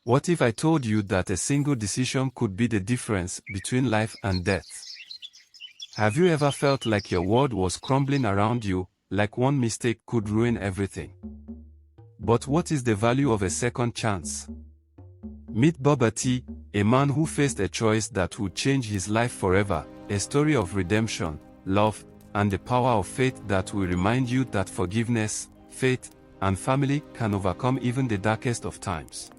What if I told you that a single decision could be the difference between life and death? Have you ever felt like your world was crumbling around you, like one mistake could ruin everything? But what is the value of a second chance? Meet Baba T, a man who faced a choice that would change his life forever, a story of redemption, love, and the power of faith that will remind you that forgiveness, faith, and family can overcome even the darkest of times.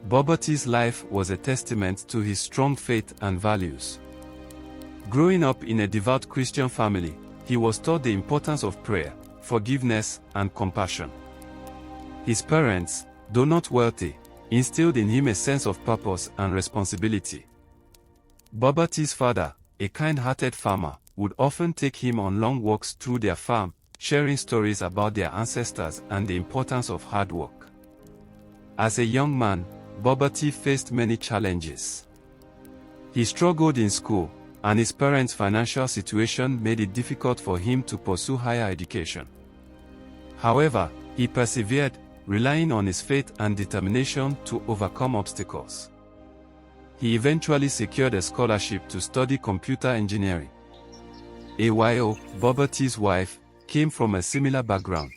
Baba T's life was a testament to his strong faith and values. Growing up in a devout Christian family, he was taught the importance of prayer, forgiveness, and compassion. His parents, though not wealthy, instilled in him a sense of purpose and responsibility. Baba T's father, a kind-hearted farmer, would often take him on long walks through their farm, sharing stories about their ancestors and the importance of hard work. As a young man, Baba T faced many challenges. He struggled in school, and his parents' financial situation made it difficult for him to pursue higher education. However, he persevered, relying on his faith and determination to overcome obstacles. He eventually secured a scholarship to study computer engineering. Ayo, Baba T's wife, came from a similar background.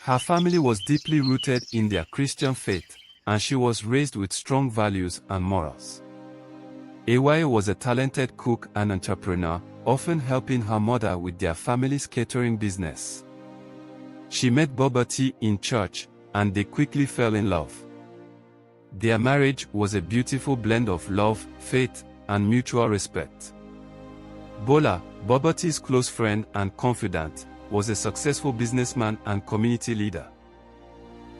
Her family was deeply rooted in their Christian faith, and she was raised with strong values and morals. Ayo was a talented cook and entrepreneur, often helping her mother with their family's catering business. She met Baba T in church, and they quickly fell in love. Their marriage was a beautiful blend of love, faith, and mutual respect. Bola, Baba T's close friend and confidant, was a successful businessman and community leader.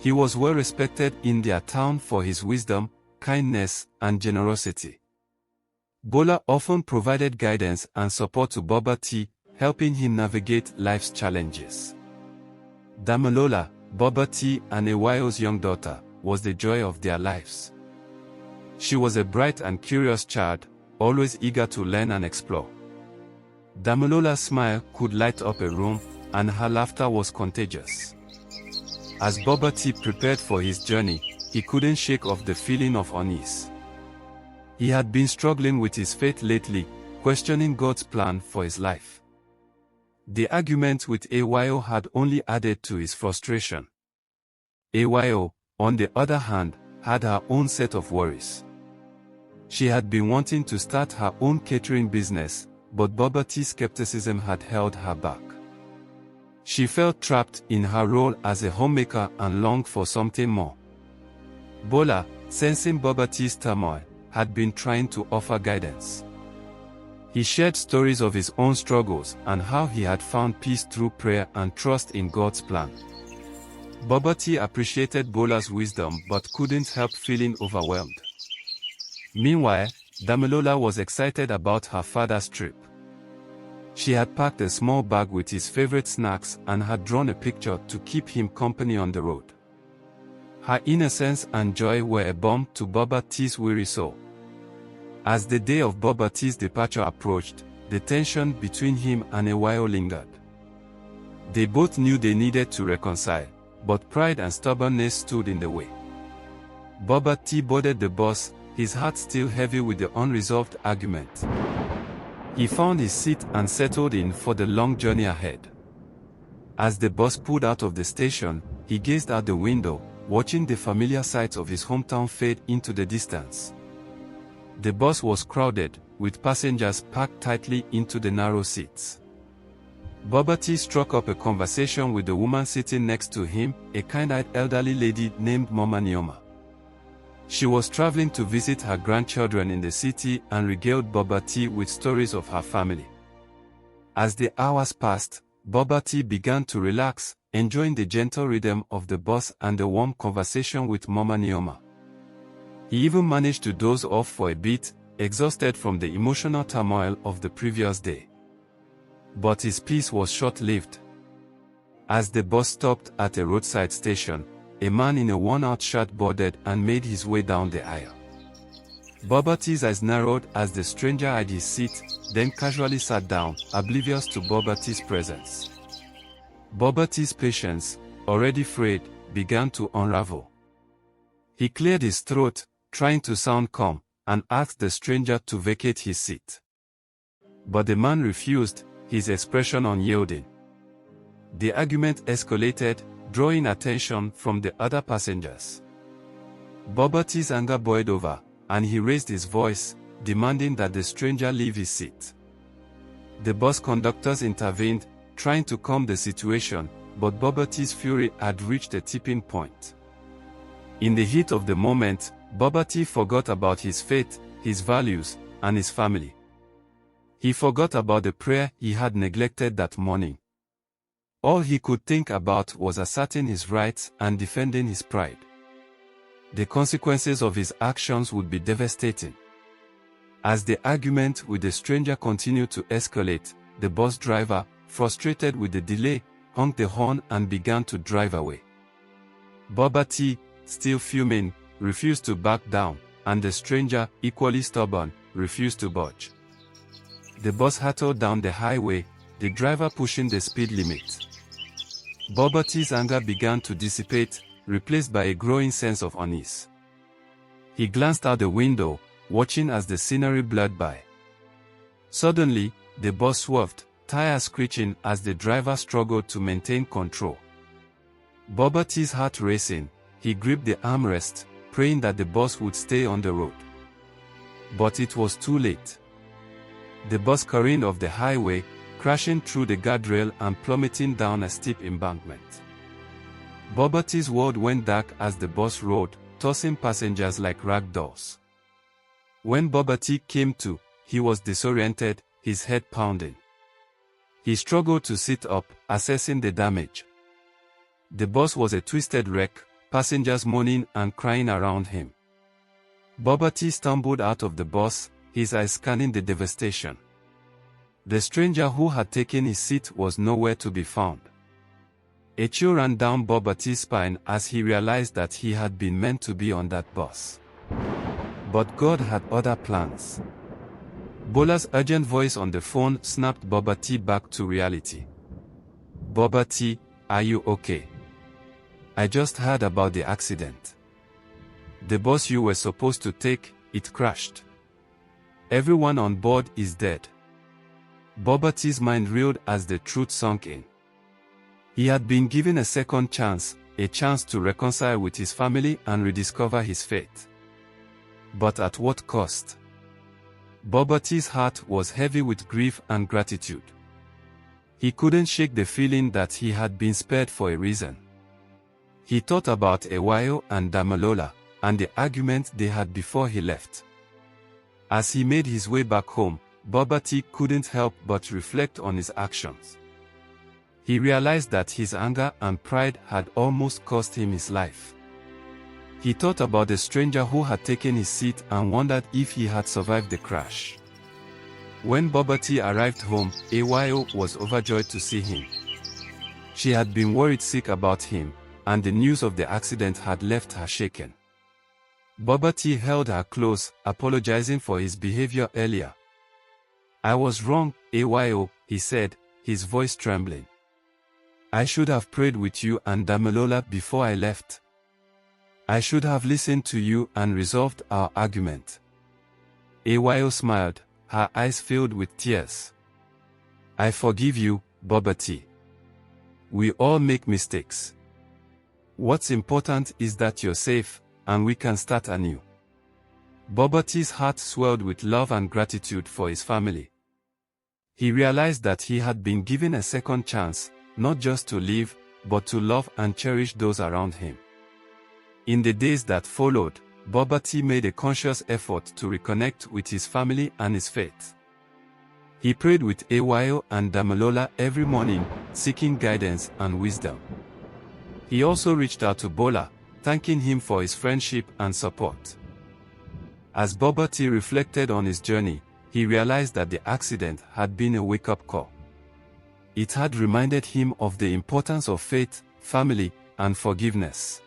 He was well respected in their town for his wisdom, kindness, and generosity. Bola often provided guidance and support to Baba T, helping him navigate life's challenges. Damilola, Baba T and Ayo's young daughter, was the joy of their lives. She was a bright and curious child, always eager to learn and explore. Damilola's smile could light up a room, and her laughter was contagious. As Baba T prepared for his journey, he couldn't shake off the feeling of unease. He had been struggling with his faith lately, questioning God's plan for his life. The argument with Ayo had only added to his frustration. Ayo, on the other hand, had her own set of worries. She had been wanting to start her own catering business, but Baba T's skepticism had held her back. She felt trapped in her role as a homemaker and longed for something more. Bola, sensing Baba T's turmoil, had been trying to offer guidance. He shared stories of his own struggles and how he had found peace through prayer and trust in God's plan. Baba T appreciated Bola's wisdom but couldn't help feeling overwhelmed. Meanwhile, Damilola was excited about her father's trip. She had packed a small bag with his favorite snacks and had drawn a picture to keep him company on the road. Her innocence and joy were a balm to Baba T's weary soul. As the day of Baba T's departure approached, the tension between him and Ayo lingered. They both knew they needed to reconcile, but pride and stubbornness stood in the way. Baba T boarded the bus, his heart still heavy with the unresolved argument. He found his seat and settled in for the long journey ahead. As the bus pulled out of the station, he gazed out the window, watching the familiar sights of his hometown fade into the distance. The bus was crowded, with passengers packed tightly into the narrow seats. Baba T struck up a conversation with the woman sitting next to him, a kind-eyed elderly lady named Mama Nioma. She was traveling to visit her grandchildren in the city and regaled Baba T with stories of her family. As the hours passed, Baba T began to relax, enjoying the gentle rhythm of the bus and the warm conversation with Mama Nioma. He even managed to doze off for a bit, exhausted from the emotional turmoil of the previous day. But his peace was short-lived. As the bus stopped at a roadside station, a man in a worn-out shirt boarded and made his way down the aisle. Baba T's eyes narrowed as the stranger eyed his seat, then casually sat down, oblivious to Baba T's presence. Baba T's patience, already frayed, began to unravel. He cleared his throat, trying to sound calm, and asked the stranger to vacate his seat. But the man refused, his expression unyielding. The argument escalated, drawing attention from the other passengers. Boberty's anger boiled over, and he raised his voice, demanding that the stranger leave his seat. The bus conductors intervened, trying to calm the situation, but Boberty's fury had reached a tipping point. In the heat of the moment, Boberty forgot about his faith, his values, and his family. He forgot about the prayer he had neglected that morning. All he could think about was asserting his rights and defending his pride. The consequences of his actions would be devastating. As the argument with the stranger continued to escalate, the bus driver, frustrated with the delay, honked the horn and began to drive away. Boberty, still fuming, refused to back down, and the stranger, equally stubborn, refused to budge. The bus hurtled down the highway, the driver pushing the speed limit. Boberty's anger began to dissipate, replaced by a growing sense of unease. He glanced out the window, watching as the scenery blurred by. Suddenly, the bus swerved, tires screeching as the driver struggled to maintain control. Boberty's heart racing, he gripped the armrest, praying that the bus would stay on the road. But it was too late. The bus careened off the highway, crashing through the guardrail and plummeting down a steep embankment. Boberty's world went dark as the bus rolled, tossing passengers like rag dolls. When Boberty came to, he was disoriented, his head pounding. He struggled to sit up, assessing the damage. The bus was a twisted wreck, passengers moaning and crying around him. Boberty stumbled out of the bus, his eyes scanning the devastation. The stranger who had taken his seat was nowhere to be found. A chill ran down Boberty's spine as he realized that he had been meant to be on that bus. But God had other plans. Bola's urgent voice on the phone snapped Boberty back to reality. "Boberty, are you okay? I just heard about the accident. The bus you were supposed to take, it crashed. Everyone on board is dead." Boberty's mind reeled as the truth sunk in. He had been given a second chance, a chance to reconcile with his family and rediscover his faith. But at what cost? Boberty's heart was heavy with grief and gratitude. He couldn't shake the feeling that he had been spared for a reason. He thought about Ewayo and Damalola, and the argument they had before he left. As he made his way back home, Boberty couldn't help but reflect on his actions. He realized that his anger and pride had almost cost him his life. He thought about the stranger who had taken his seat and wondered if he had survived the crash. When Boberty arrived home, Ewayo was overjoyed to see him. She had been worried sick about him, and the news of the accident had left her shaken. Boberty held her close, apologizing for his behavior earlier. "I was wrong, Ewayo," he said, his voice trembling. "I should have prayed with you and Damalola before I left. I should have listened to you and resolved our argument." Ewayo smiled, her eyes filled with tears. "I forgive you, Boberty. We all make mistakes. What's important is that you're safe, and we can start anew." Boberty's heart swelled with love and gratitude for his family. He realized that he had been given a second chance, not just to live, but to love and cherish those around him. In the days that followed, Boberty made a conscious effort to reconnect with his family and his faith. He prayed with Ewayo and Damalola every morning, seeking guidance and wisdom. He also reached out to Bola, thanking him for his friendship and support. As Boberty reflected on his journey, he realized that the accident had been a wake-up call. It had reminded him of the importance of faith, family, and forgiveness.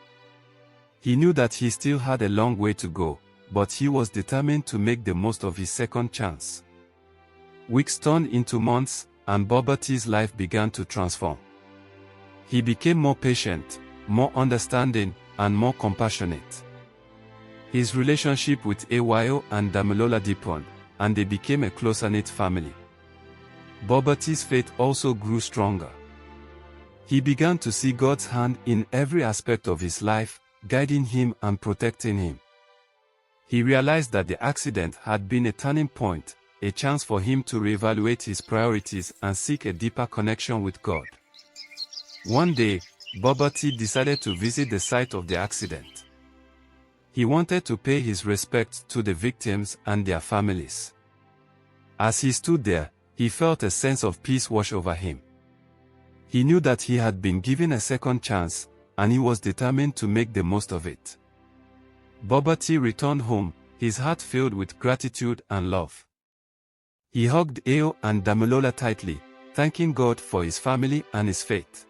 He knew that he still had a long way to go, but he was determined to make the most of his second chance. Weeks turned into months, and Boberty's life began to transform. He became more patient, more understanding, and more compassionate. His relationship with Ayo and Damilola deepened, and they became a closer-knit family. Boboti's faith also grew stronger. He began to see God's hand in every aspect of his life, guiding him and protecting him. He realized that the accident had been a turning point, a chance for him to reevaluate his priorities and seek a deeper connection with God. One day, Boboti decided to visit the site of the accident. He wanted to pay his respects to the victims and their families. As he stood there, he felt a sense of peace wash over him. He knew that he had been given a second chance, and he was determined to make the most of it. Boboti returned home, his heart filled with gratitude and love. He hugged Ayo and Damilola tightly, thanking God for his family and his faith.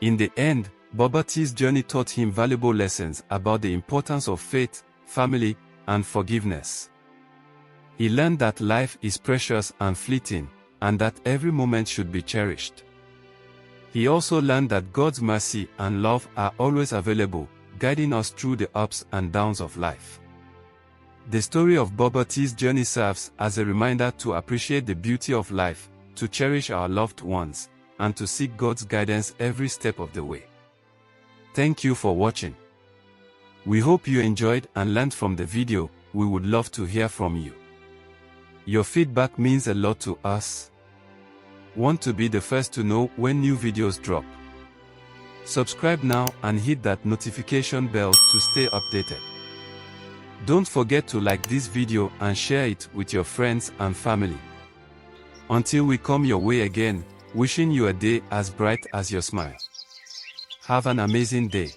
In the end, Boboti's journey taught him valuable lessons about the importance of faith, family, and forgiveness. He learned that life is precious and fleeting, and that every moment should be cherished. He also learned that God's mercy and love are always available, guiding us through the ups and downs of life. The story of Boboti's journey serves as a reminder to appreciate the beauty of life, to cherish our loved ones, and to seek God's guidance every step of the way. Thank you for watching. We hope you enjoyed and learned from the video. We would love to hear from you. Your feedback means a lot to us. Want to be the first to know when new videos drop? Subscribe now and hit that notification bell to stay updated. Don't forget to like this video and share it with your friends and family. Until we come your way again, wishing you a day as bright as your smile. Have an amazing day.